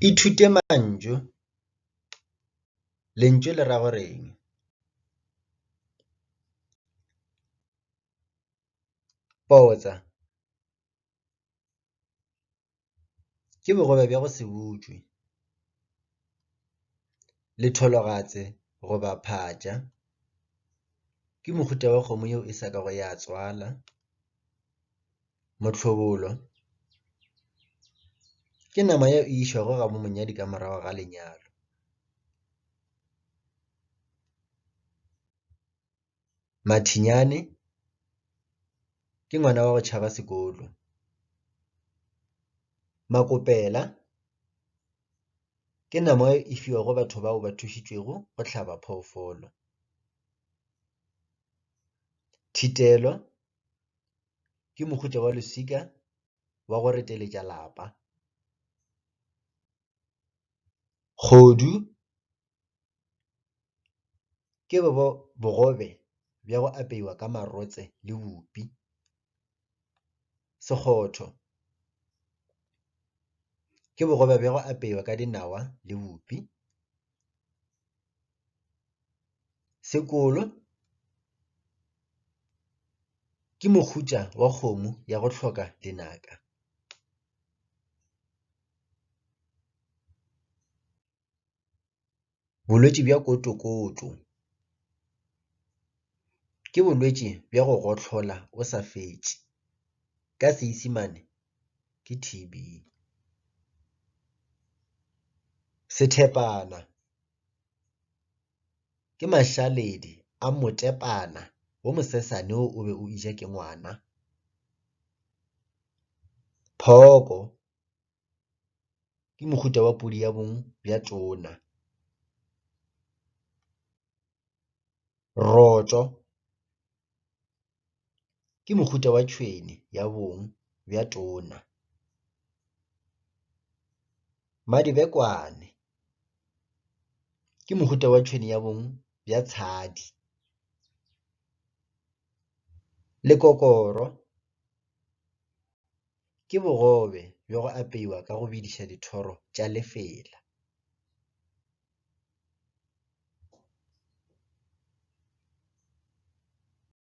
Ithute mantšu. Lentšu le ra gore eng? Potsa. Ke bogobe bja go se butswe. Lethologatse goba phatša. Ke mohuta wa kgomo yeo e sa ka go ya tswala. Mohlobolo. Ke nama yeo e išwago ga mo monyadi ka morago ga lenyalo. Mathinyane. Ke ngwana wa go tšhaba sekolo. Makopela. Ke nama e fiwago batho bao ba thušitšwego go hlaba phoofolo. Thitelo. Ke mohuta wa losika wa go reteletša lapa. Kgodu. Ke bogobe bja go apeiwa ka marotse le bupi. Sekgotho. Ke bogobe bja go apeiwa ka dinawa le bupi. Sekolo. Ke mohuta wa kgomo ya go hloka dinaka. Bolwetši bja kotokoto. Ke bolwetši bja go gohlola o sa fetše. Ka Seesimane ke TB. Sethepana. Ke mašaledi a motepana wo mosesane wo o be o eja ke ngwana. Phoko. Ke mohuta wa pudi ya bong bja tona. Rotso. Ke mohuta wa tšhwene ya bong bja tona. Madibekwane. Ke mohuta wa tšhwene ya bong bja tshadi. Lekokoro. Ke bogobe bja go apeiwa ka go bediša dithoro tša lefela.